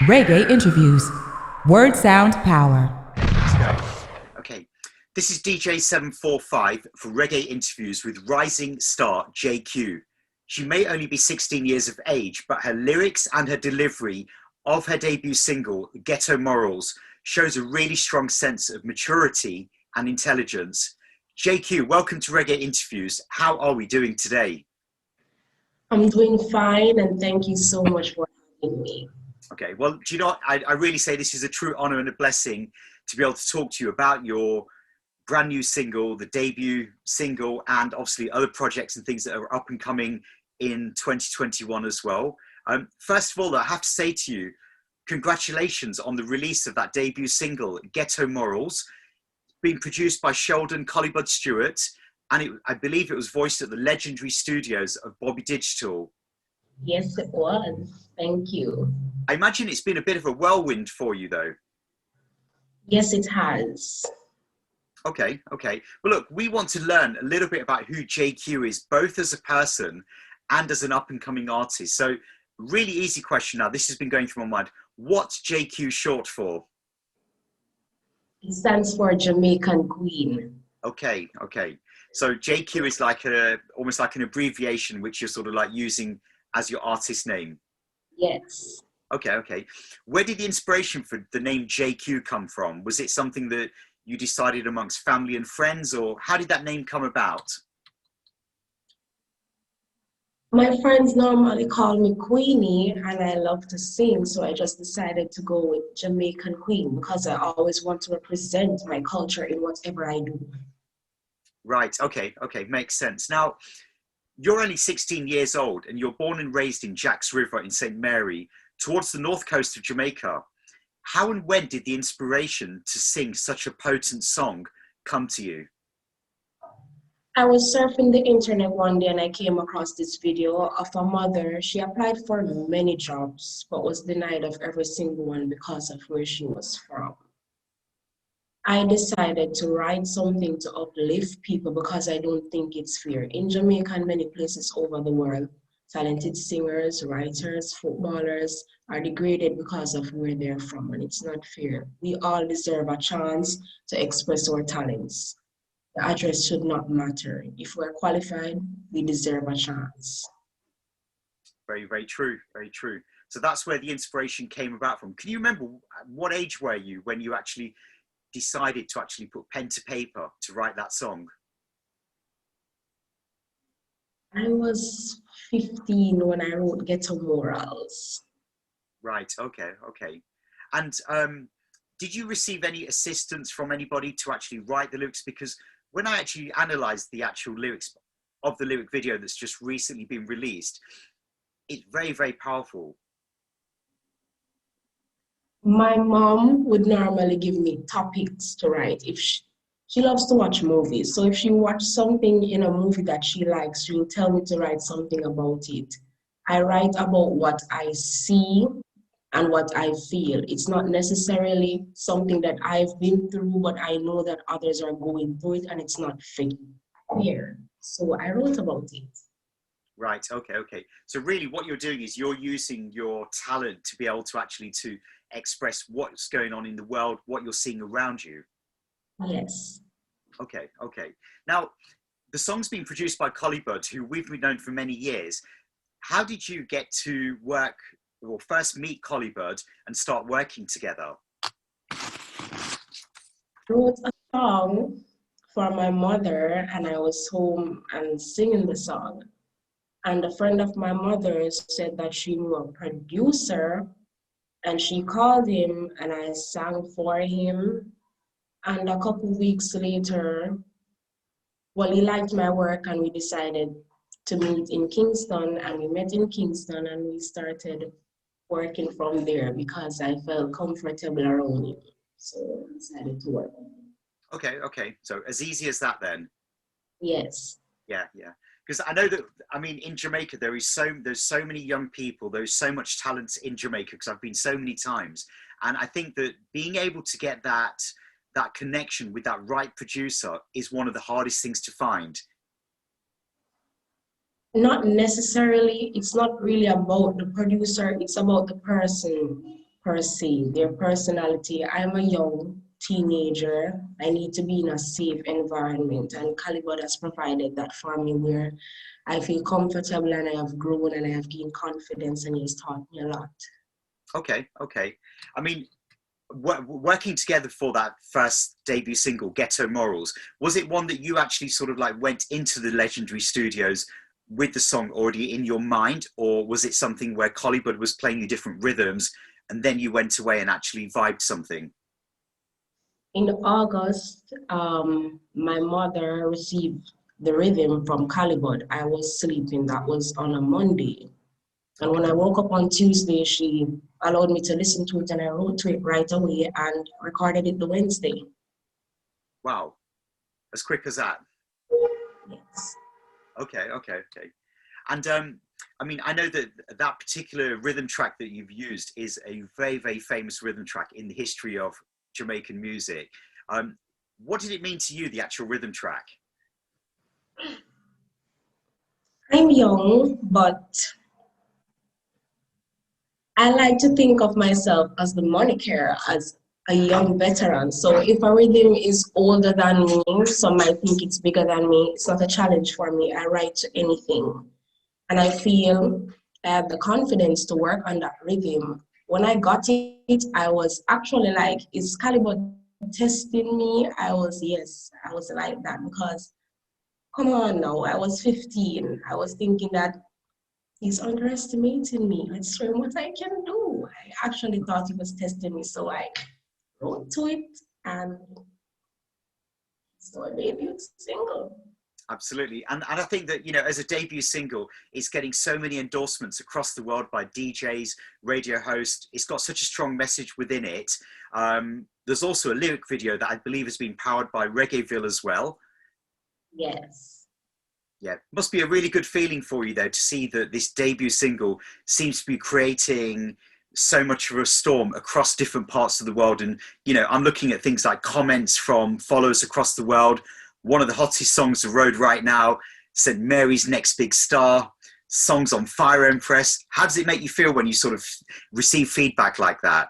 Reggae interviews. Word sound power. Let's go. Okay. This is DJ745 for Reggae interviews with rising star JQ. She may only be 16 years of age, but her lyrics and her delivery of her debut single, Ghetto Morals, shows a really strong sense of maturity and intelligence. JQ, welcome to Reggae interviews. How are we doing today? I'm doing fine, and thank you so much for having me. Okay, well, do you know what? I really say this is a true honor and a blessing to be able to talk to you about your brand new single, the debut single, and obviously other projects and things that are up and coming in 2021 as well. First of all, I have to say to you, congratulations on the release of that debut single, Ghetto Morals, being produced by Sheldon Collie Budd Stewart, and I believe it was voiced at the legendary studios of Bobby Digital. Yes, it was. Thank you. I imagine it's been a bit of a whirlwind for you, though. Yes, it has. Okay. Well, look, we want to learn a little bit about who JQ is, both as a person and as an up-and-coming artist. So, really easy question now. This has been going through my mind. What's JQ short for? It stands for Jamaican Queen. Okay. So JQ is like almost like an abbreviation, which you're sort of like using as your artist name. Yes. Okay. Where did the inspiration for the name JQ come from? Was it something that you decided amongst family and friends, or how did that name come about? My friends normally call me Queenie, and I love to sing, so I just decided to go with Jamaican Queen because I always want to represent my culture in whatever I do. Right, okay, makes sense. Now, you're only 16 years old and you're born and raised in Jacks River in St. Mary, towards the north coast of Jamaica. How and when did the inspiration to sing such a potent song come to you? I was surfing the internet one day and I came across this video of a mother. She applied for many jobs but was denied of every single one because of where she was from. I decided to write something to uplift people because I don't think it's fair. In Jamaica and many places over the world, talented singers, writers, footballers are degraded because of where they're from, and it's not fair. We all deserve a chance to express our talents. The address should not matter. If we're qualified, we deserve a chance. Very true. So that's where the inspiration came about from. Can you remember what age were you when you actually decided to actually put pen to paper to write that song? I was 15 when I wrote Ghetto Morals. Right, okay. And did you receive any assistance from anybody to actually write the lyrics? Because when I actually analysed the actual lyrics of the lyric video that's just recently been released, it's very powerful. My mom would normally give me topics to write. If she loves to watch movies, so if she watched something in a movie that she likes, she will tell me to write something about it. I write about what I see and what I feel. It's not necessarily something that I've been through, but I know that others are going through it and it's not fair. So I wrote about it. Right, okay. So really what you're doing is you're using your talent to be able to actually to express what's going on in the world, what you're seeing around you. Yes. Okay. Now, the song's been produced by Collie Budd, who we've known for many years. How did you get to work, or first meet Collie Budd and start working together? I wrote a song for my mother and I was home and singing the song. And a friend of my mother's said that she knew a producer and she called him and I sang for him. And a couple weeks later, well, he liked my work and we decided to meet in Kingston, and we met in Kingston and we started working from there because I felt comfortable around him. So I decided to work. Okay. So as easy as that then? Yes. Yeah. Because I know that, I mean, in Jamaica, there's so many young people, there's so much talent in Jamaica, because I've been so many times. And I think that being able to get that connection with that right producer is one of the hardest things to find. Not necessarily. It's not really about the producer. It's about the person per se, their personality. I'm a young teenager. I need to be in a safe environment, and Collie Budd has provided that for me where I feel comfortable and I have grown and I have gained confidence, and he's taught me a lot. Okay, okay. I mean, working together for that first debut single, Ghetto Morals, was it one that you actually sort of like went into the legendary studios with the song already in your mind, or was it something where Collie Budd was playing you different rhythms and then you went away and actually vibed something? In August, my mother received the rhythm from Collie Budd. I was sleeping. That was on a Monday. And when I woke up on Tuesday, she allowed me to listen to it, and I wrote to it right away and recorded it the Wednesday. Wow, as quick as that. Yes. Okay, okay, okay. And I mean, I know that that particular rhythm track that you've used is a very, very famous rhythm track in the history of Jamaican music. What did it mean to you, the actual rhythm track? I'm young, but I like to think of myself as the moniker, as a young veteran. So if a rhythm is older than me, some might think it's bigger than me. It's not a challenge for me. I write to anything. And I feel I have the confidence to work on that rhythm. When I got it, I was actually like, is Collie Budd testing me? Yes, I was like that because, come on now, I was 15. I was thinking that he's underestimating me. Let's show him what I can do. I actually thought he was testing me, so I wrote to it, and so I debut single. Absolutely. And I think that, you know, as a debut single, it's getting so many endorsements across the world by DJs, radio hosts. It's got such a strong message within it. There's also a lyric video that I believe has been powered by Reggaeville as well. Yes. Yeah, must be a really good feeling for you though to see that this debut single seems to be creating so much of a storm across different parts of the world. And you know, I'm looking at things like comments from followers across the world. One of the hottest songs on the road right now said Mary's next big star. Songs on Fire Empress. How does it make you feel when you sort of receive feedback like that?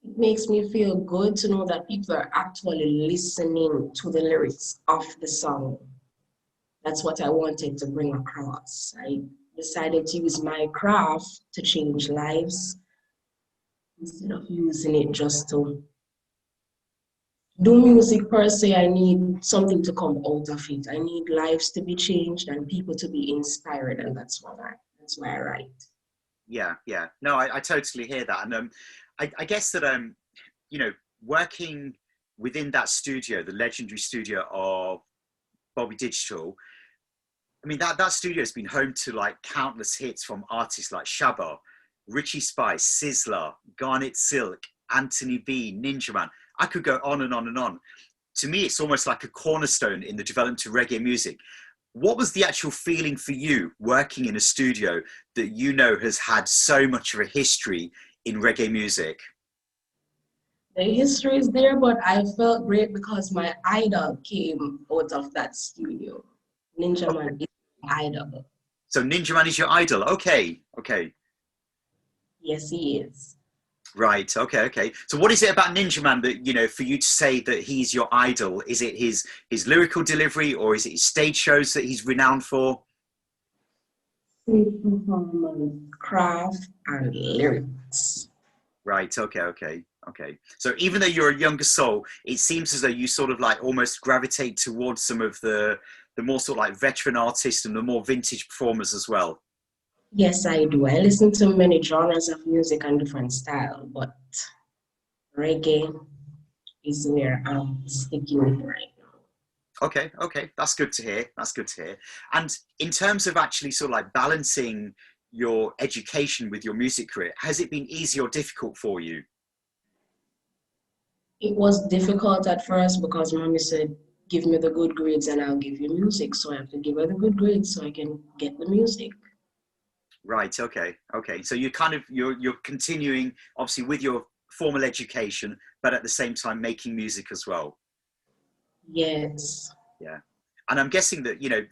It makes me feel good to know that people are actually listening to the lyrics of the song. That's what I wanted to bring across. I decided to use my craft to change lives instead of using it just to do music per se. I need something to come out of it. I need lives to be changed and people to be inspired, and that's why I write. Yeah, yeah. No, I totally hear that. And I guess that you know, working within that studio, the legendary studio of Bobby Digital, I mean, that studio has been home to like countless hits from artists like Shabba, Richie Spice, Sizzler, Garnet Silk, Anthony B, Ninja Man. I could go on and on and on. To me, it's almost like a cornerstone in the development of reggae music. What was the actual feeling for you working in a studio that you know has had so much of a history in reggae music? The history is there, but I felt great because my idol came out of that studio. Ninja Okay. Man is my idol. So Ninja Man is your idol. Okay, okay. Yes, he is. Right. Okay. Okay. So, what is it about Ninja Man that you know for you to say that he's your idol? Is it his lyrical delivery, or is it his stage shows that he's renowned for? Stage performance, craft, and lyrics. Right. Okay. Okay. Okay. So, even though you're a younger soul, it seems as though you sort of like almost gravitate towards some of the more sort of like veteran artists and the more vintage performers as well. Yes, I do. I listen to many genres of music and different style, but reggae is where I'm sticking with right now. Okay, okay, that's good to hear. That's good to hear. And in terms of actually sort of like balancing your education with your music career, has it been easy or difficult for you? It was difficult at first because mommy said, give me the good grades and I'll give you music. So I have to give her the good grades so I can get the music. Right. Okay. Okay. So you're kind of you're continuing obviously with your formal education, but at the same time making music as well. Yes. Yeah. And I'm guessing that you know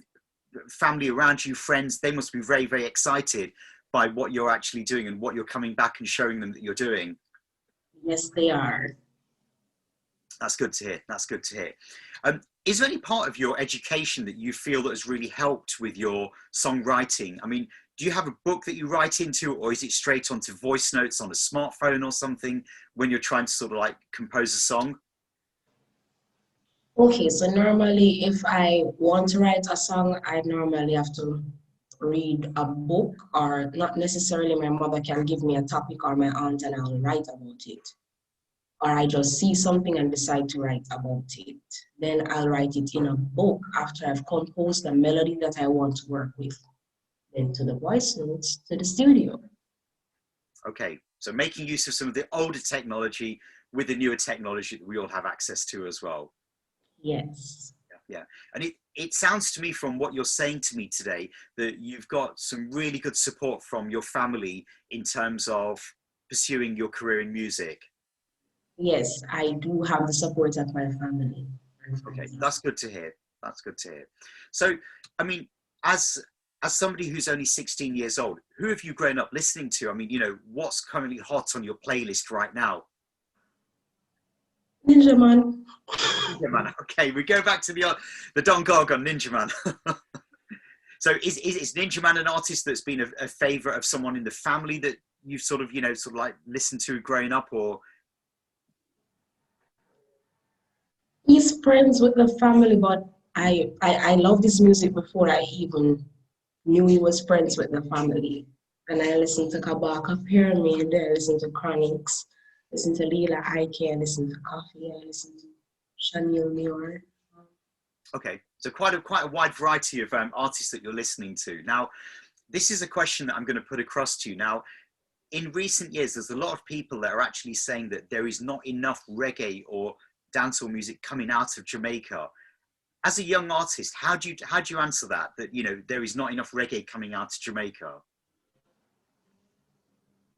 family around you, friends, they must be very, very excited by what you're actually doing and what you're coming back and showing them that you're doing. Yes, they are. That's good to hear. That's good to hear. Is there any part of your education that you feel that has really helped with your songwriting? I mean, do you have a book that you write into, or is it straight onto voice notes on a smartphone or something when you're trying to sort of like compose a song? Okay, so normally if I want to write a song, I normally have to read a book, or not necessarily my mother can give me a topic or my aunt and I'll write about it. Or I just see something and decide to write about it. Then I'll write it in a book after I've composed the melody that I want to work with. Then to the voice notes, to the studio. Okay, so making use of some of the older technology with the newer technology that we all have access to as well. Yes. Yeah. And it sounds to me from what you're saying to me today that you've got some really good support from your family in terms of pursuing your career in music. Yes, I do have the support of my family. Okay, that's good to hear. That's good to hear. So, I mean, as somebody who's only 16 years old, who have you grown up listening to? I mean, you know, what's currently hot on your playlist right now? Ninja Man. Ninja Man. Okay, we go back to the Don Gargon Ninja Man. So is Ninja Man an artist that's been a favorite of someone in the family that you've sort of, you know, sort of like listened to growing up, or? He's friends with the family, but I love his music before I even knew he was friends with the family. And I listened to Kabaka Pyramid, I listened to Chronics, listened to Lila Ike, I listened to Coffee, I listened to Chanel Muir. Okay, so quite a wide variety of artists that you're listening to. Now, this is a question that I'm going to put across to you. Now, in recent years, there's a lot of people that are actually saying that there is not enough reggae or dancehall music coming out of Jamaica. As a young artist, how do you answer that? That, you know, there is not enough reggae coming out of Jamaica.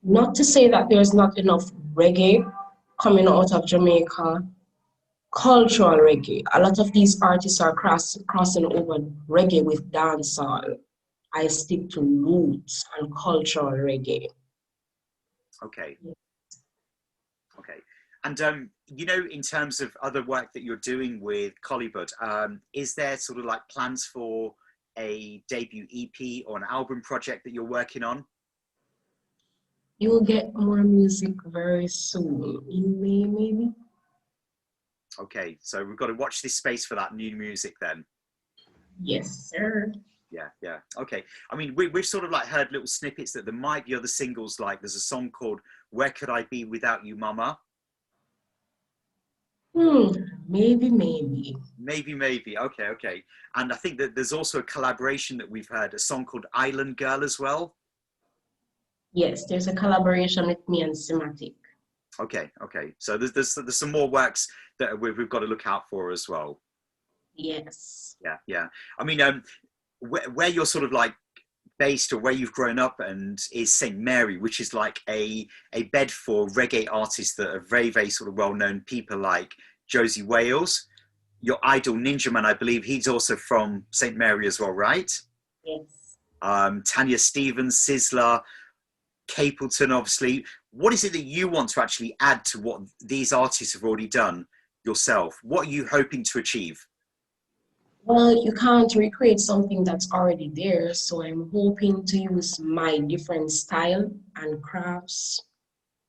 Not to say that there's not enough reggae coming out of Jamaica, cultural reggae. A lot of these artists are crossing over reggae with dancehall. I stick to roots and cultural reggae. Okay. Okay. And, you know, in terms of other work that you're doing with Collie Budd, is there sort of like plans for a debut EP or an album project that you're working on? You will get more music very soon, in May maybe. Okay, so we've got to watch this space for that new music then. Yes, sir. Yeah. Okay. I mean, we've sort of like heard little snippets that there might be other singles, like there's a song called Where Could I Be Without You, Mama? Maybe. Maybe. Okay. And I think that there's also a collaboration that we've heard, a song called Island Girl as well. Yes, there's a collaboration with me and Simatic. Okay. So there's some more works that we've got to look out for as well. Yes. Yeah. I mean, where you're sort of like based or where you've grown up and is St. Mary, which is like a bed for reggae artists that are very, very sort of well-known people like Josie Wales. Your idol Ninja Man, I believe he's also from St. Mary as well, right? Yes. Tanya Stevens, Sizzler, Capleton, obviously. What is it that you want to actually add to what these artists have already done yourself? What are you hoping to achieve? Well, you can't recreate something that's already there, so I'm hoping to use my different style and crafts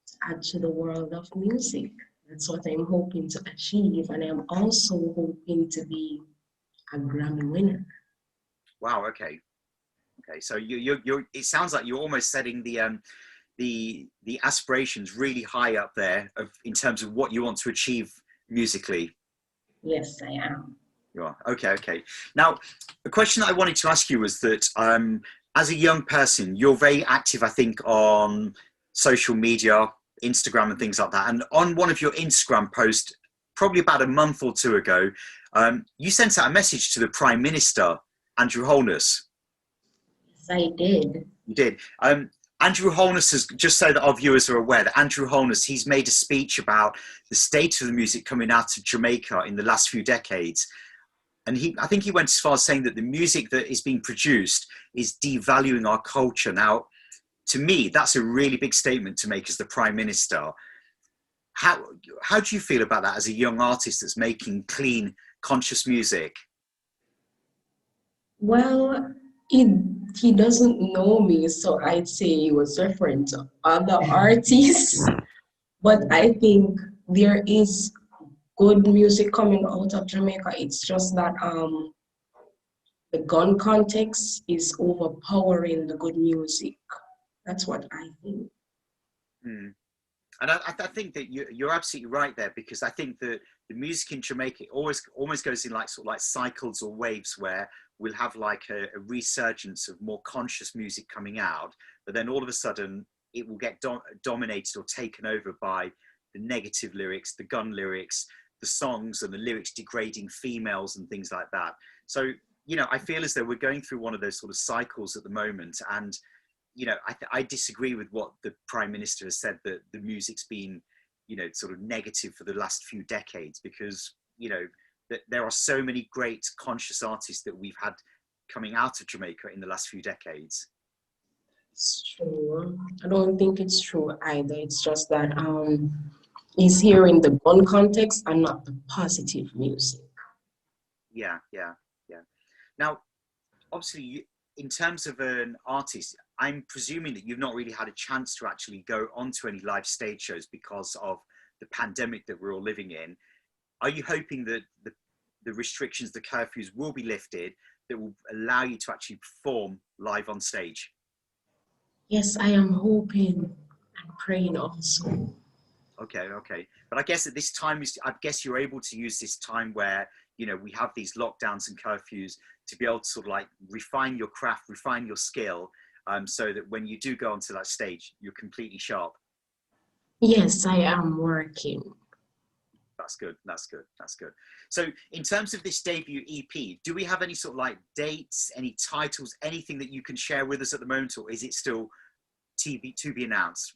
to add to the world of music. That's what I'm hoping to achieve, and I'm also hoping to be a Grammy winner. Wow. Okay. So you're. It sounds like you're almost setting the aspirations really high up there in terms of what you want to achieve musically. Yes, I am. You are. Okay. Now, the question that I wanted to ask you was that as a young person, you're very active, I think, on social media, Instagram and things like that. And on one of your Instagram posts, probably about a month or two ago, you sent out a message to the Prime Minister, Andrew Holness. Yes, I did. You did. Andrew Holness has, just so that our viewers are aware, that Andrew Holness, he's made a speech about the state of the music coming out of Jamaica in the last few decades. And I think he went as far as saying that the music that is being produced is devaluing our culture. Now, to me, that's a really big statement to make as the Prime Minister. How do you feel about that as a young artist that's making clean, conscious music? Well, he doesn't know me, so I'd say he was referring to other artists. But I think there is good music coming out of Jamaica. It's just that the gun context is overpowering the good music. That's what I think. Mm. And I think that you're absolutely right there, because I think that the music in Jamaica almost goes in like sort of like cycles or waves, where we'll have like a resurgence of more conscious music coming out, but then all of a sudden it will get dominated or taken over by the negative lyrics, the gun lyrics, the songs and the lyrics degrading females and things like that. So, you know, I feel as though we're going through one of those sort of cycles at the moment. And you know, I disagree with what the Prime Minister has said, that the music's been, you know, sort of negative for the last few decades, because, you know, that there are so many great conscious artists that we've had coming out of Jamaica in the last few decades. It's true. I don't think it's true either. It's just that he's hearing the gun context and not the positive music. Yeah. Now, obviously, in terms of an artist, I'm presuming that you've not really had a chance to actually go onto any live stage shows because of the pandemic that we're all living in. Are you hoping that the restrictions, the curfews will be lifted, that will allow you to actually perform live on stage? Yes, I am hoping and praying also. Okay. But I guess at this time, I guess you're able to use this time where, you know, we have these lockdowns and curfews to be able to sort of like refine your craft, refine your skill, so that when you do go onto that stage, you're completely sharp. Yes, I am working. That's good. So in terms of this debut EP, do we have any sort of like dates, any titles, anything that you can share with us at the moment, or is it still to be announced?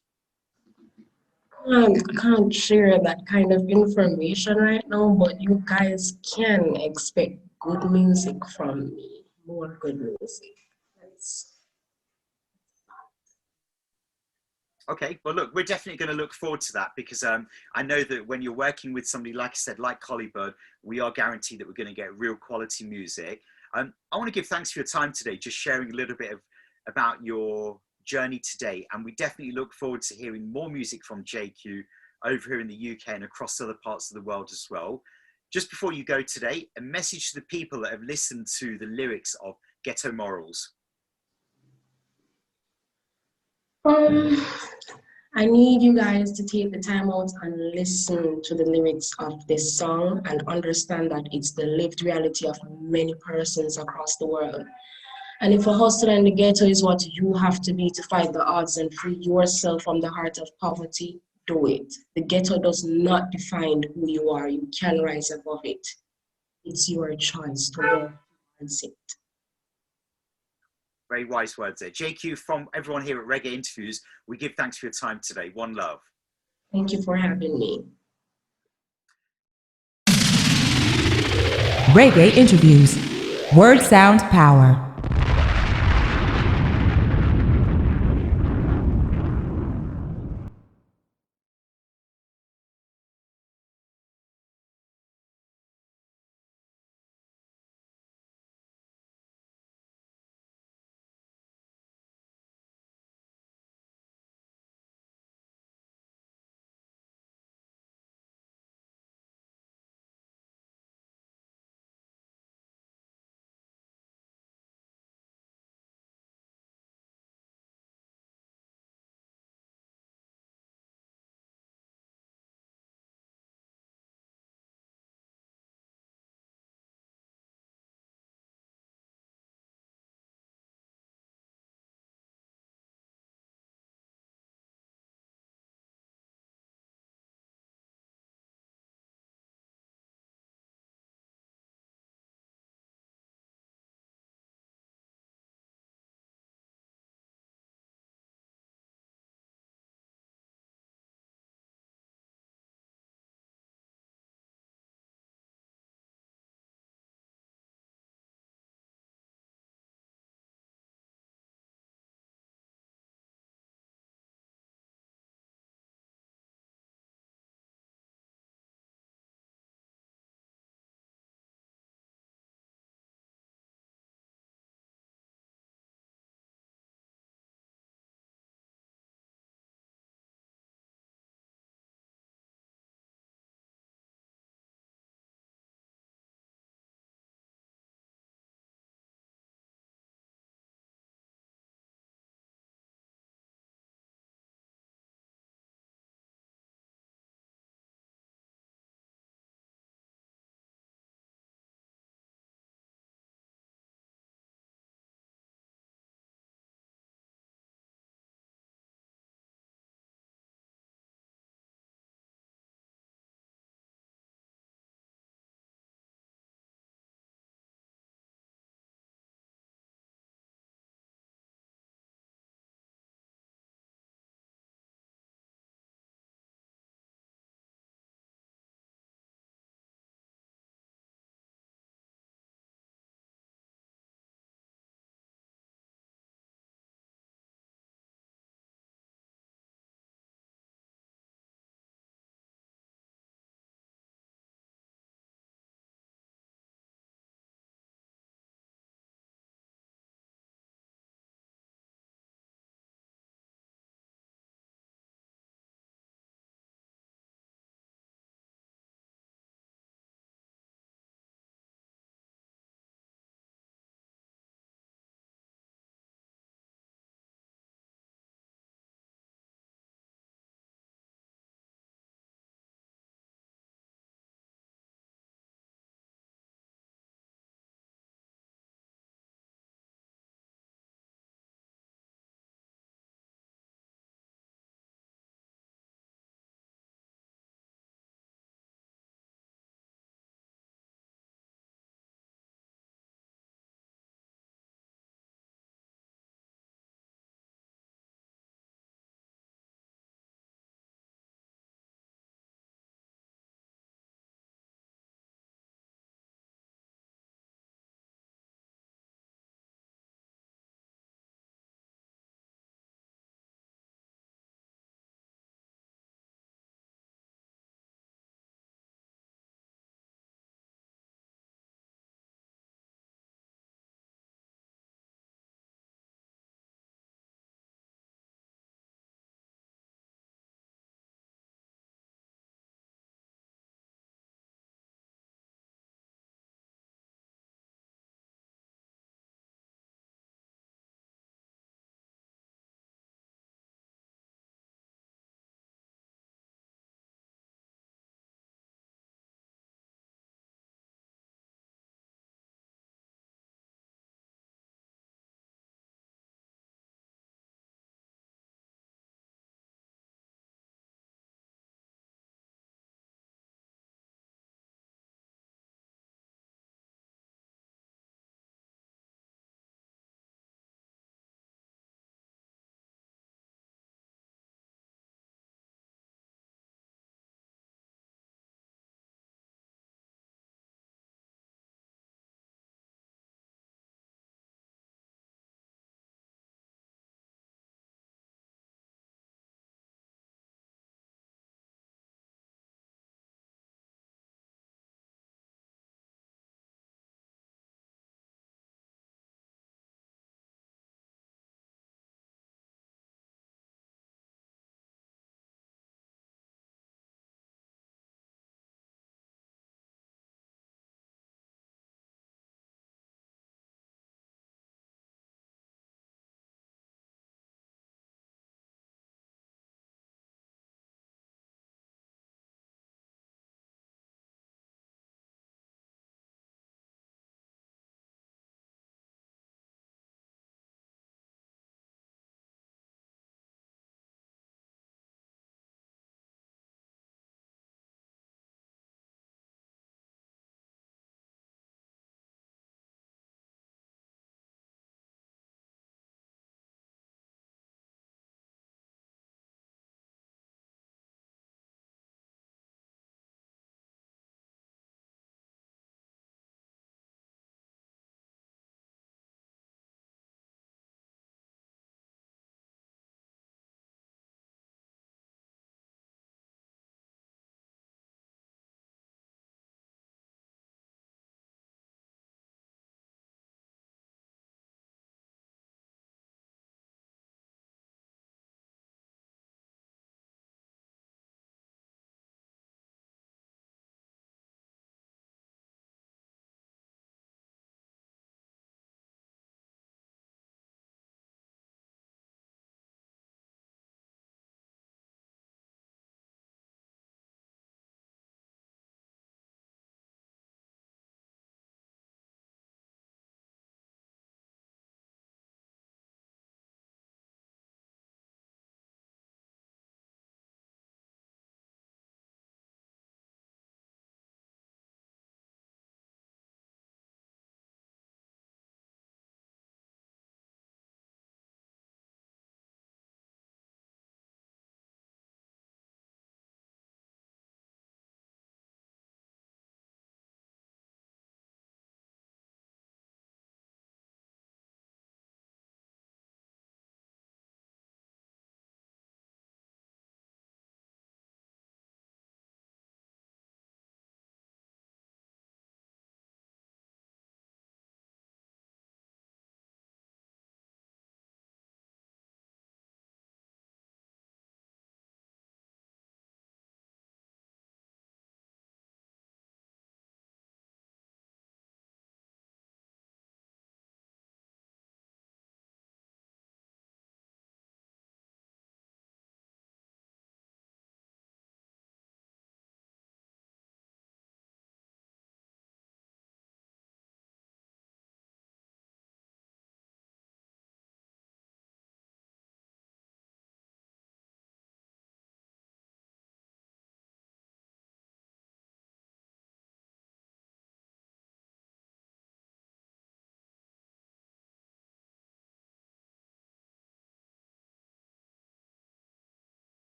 I can't share that kind of information right now, but you guys can expect good music from me. More good music. Okay, well, look, we're definitely going to look forward to that, because I know that when you're working with somebody, like I said, like Collie Budd, we are guaranteed that we're going to get real quality music. I want to give thanks for your time today, just sharing a little bit about your journey today. And we definitely look forward to hearing more music from JQ over here in the UK and across other parts of the world as well. Just before you go today, a message to the people that have listened to the lyrics of Ghetto Morals. I need you guys to take the time out and listen to the lyrics of this song and understand that it's the lived reality of many persons across the world. And if a hustler in the ghetto is what you have to be to fight the odds and free yourself from the heart of poverty, do it. The ghetto does not define who you are. You can rise above it. It's your choice to work towards it. Very wise words there. JQ, from everyone here at Reggae Interviews, we give thanks for your time today. One love. Thank you for having me. Reggae Interviews. Word Sound Power.